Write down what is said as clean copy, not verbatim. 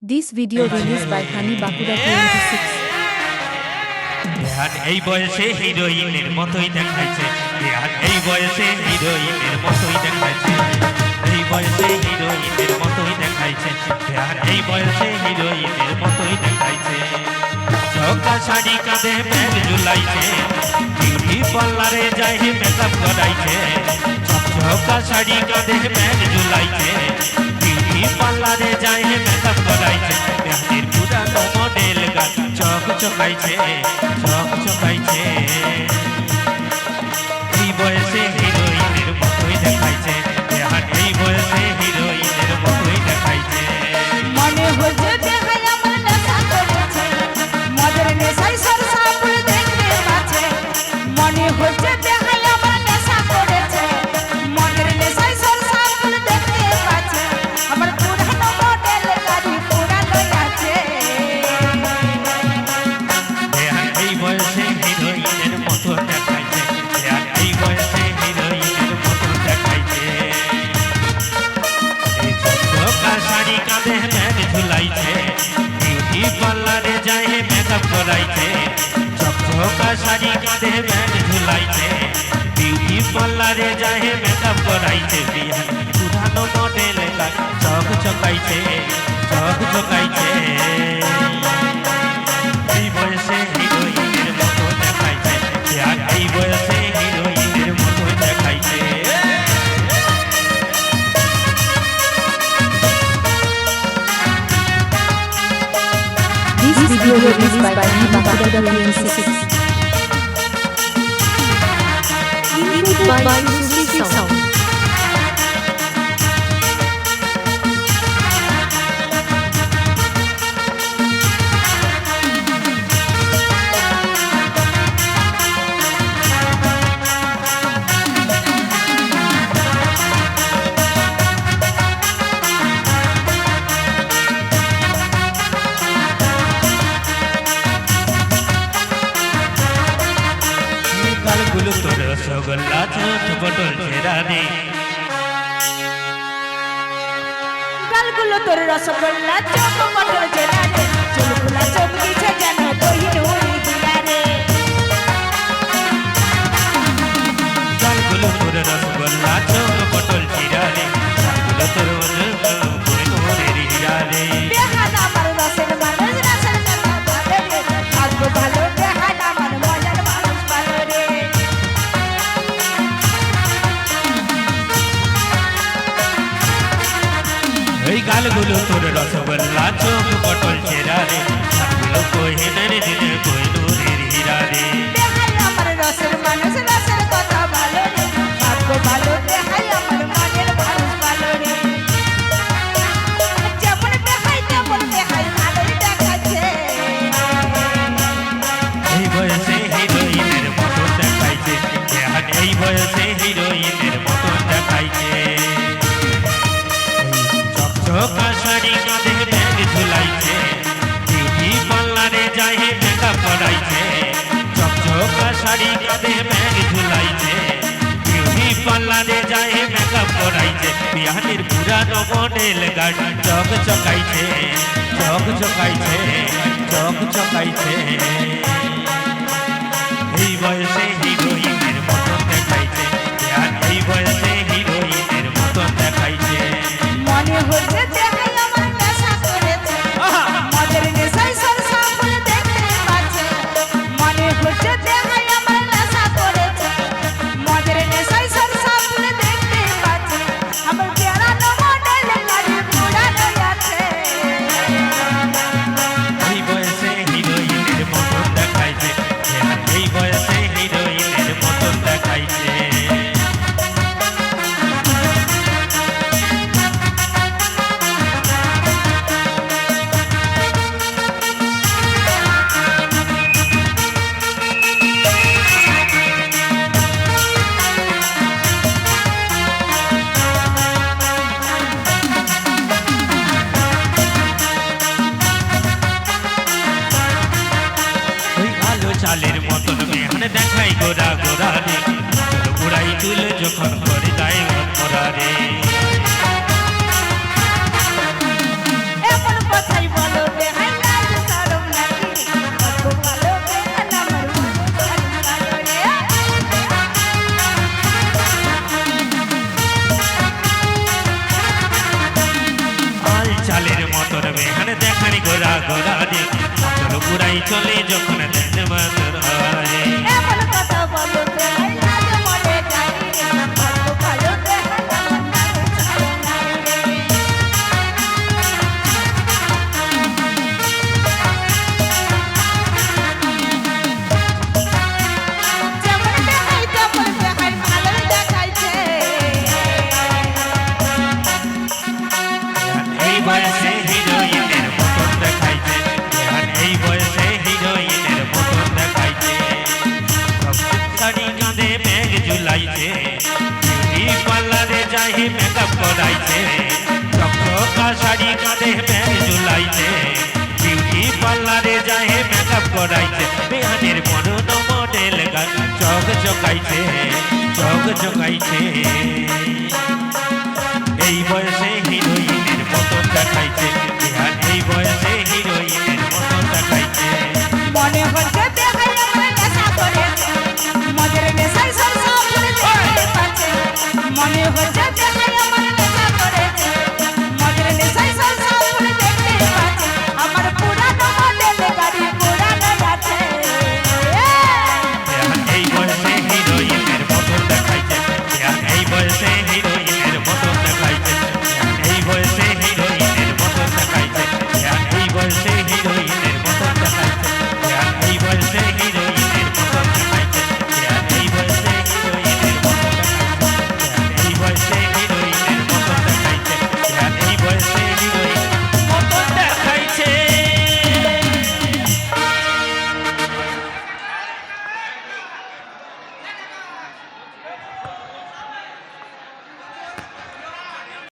This video released by Hani Bakura 26. ধ্যান এই বয়সে হিরোইনের মতোই দেখাইছে, ধ্যান এই বয়সে হিরোইনের মতোই দেখাইছে, এই বয়সে হিরোইনের মতোই দেখাইছে, ধ্যান এই বয়সে হিরোইনের মতোই দেখাইছে। ঝোঁকা শাড়ি কাঁধে ব্যাগ ঝুলাইছে, বিউটি পার্লারে যাই মেকআপ করাইছে। ঝোঁকা শাড়ি কাঁধে ব্যাগ ঝুলাইছে, বিউটি পার্লারে যাই মেকআপ করাইছে। ধ্যানের পুরানো মডেল গান চক চকাইছে, চক চকাইছে। এই বয়সে হিরোইনের মতোই দেখাইছে, ধ্যান এই বয়সে হিরোইনের মতোই দেখাইছে। মনে হচ্ছে দেখাই আমার নেশা করেছে, মদের নেশায় সরসাপুর দেখতে পাচ্ছে। মনে হচ্ছে দেখাই আমার নেশা করেছে, মদের নেশায় সরসাপুর দেখতে পাচ্ছে। আমার পুরানো মডেল গাড়ি পুরানো আছে। ধ্যান এই বয়সে হিরোইনের মতো দেখাইছে, ধ্যান এই বয়সে হিরোইনের মতো দেখাইছে। এই ঝোঁকা শাড়ি কাঁধে ব্যাগ ঝুলাইছে, বিউটি পার্লারে যাই মেকআপ করাইছে। ঝোঁকা শাড়ি কাঁধে ব্যাগ ঝুলাইছে, বিউটি পার্লারে যাই মেকআপ করাইছে। বিহার পুরানো মডেল গান চক চকাইছে, চক চকাইছে। এই বয়সে হিরোইনের মতো দেখাইছে, ধ্যান এই বয়সে হিরোইনের মতো দেখাইছে। This video released by Hani Bakura 26. Input by Susi Sound. গালগুলো তোর রসগোল্লা, ছোট বটল ছেড়া রে। গালগুলো তোর রসগোল্লা, চোখ মটর জেলা রে। চুলগুলা চমকিছে যেন কোহিনূর দিয়া রে। গালগুলো তোর রসগোল্লা, ছোট বটল ছেড়া রে। গালগুলো তোর কোহিনূরের হীরা রে। বেহান আমার রসের মানুষ, রসের কথা ভালো রে। ভাগ্য ভালো বেহান আমার মজার মানুষ ভালো রে। এই গালগুলো তোর রসগোল্লা, চোখ বটল ছেড়া রে। গালগুলো কোহিনের দিনে কোহিনূরের হীরা রে। বেহান আমার রসের মানুষ, রসের কথা ভালো রে। ভাগ্য ভালো বেহাই আমার মনের মানুষ ভালো রে। যেমন বেহাই তেমন বেহাই ভালোই দেখাচ্ছে। এই বয়সে হিরোইনের মতো দেখাইছে, ধ্যান এই বয়সে হিরোইনের মতো দেখাইছে। চকচকা শাড়ি কাঁধে ব্যাগ ঝুলাইছে, বিউটি পার্লারে যাই মেকআপ করাইছে। চকচকা শাড়ি কাঁধে ব্যাগ ঝুলাইছে, বিউটি পার্লারে যাই মেকআপ করাইছে। বিহানের পুরানো মডেল গাড়ি চক চকাইছে, চক চকাইছে, চক চকাইছে। এই বয়সে হিরোইনের মতো দেখাইছে, ধ্যান এই বয়সে হিরোইনের মতো দেখাইছে। মনে হচ্ছে দেখাই আমার নেশা করেছে, মদের নেশায় সরসাপুর দেখতে পাচ্ছে। মনে হচ্ছে দেখাই আমার নেশা করেছে, মদের নেশায় সরসাপুর দেখতে পাচ্ছে। আমার পুরানো মডেল গাড়ি পুরানো আছে। এই বয়সে হিরোইনের মতো দেখাইছে, ধ্যান এই বয়সে হিরোইনের মতো দেখাইছে। ওই আলো চালের মতন মেহান দেখাই গোরা গোরা রে। গোড়াই তুলে যখন করে যায় মরা রে। এমন কথাই তোর বেহান দেখানি গোরা গোরা রে তোর পুরাই চলে যখন দেন মাতর হয় এমন কথা বলো যে লাজ মরে যায় রে কত ভালো দেখাই আমার নাম ছাড়ে না রে যেমন দেখাই তেমন দেখাই ভালো দেখাইছে এই বয়সে হিরোইনের মতন দেখাইছে আর এই বয়সে হিরোইনের মতন দেখাইছে শাড়ি কাঁধে ব্যাগ ঝুলাইছে বিউটি পার্লারে যাই মেকআপ করাইছে চকচকা শাড়ি কাঁধে ব্যাগ ঝুলাইছে বিউটি পার্লারে যাই মেকআপ করাইছে বেহানের বড় মডেল গান চক চকাইছে এই বয়সে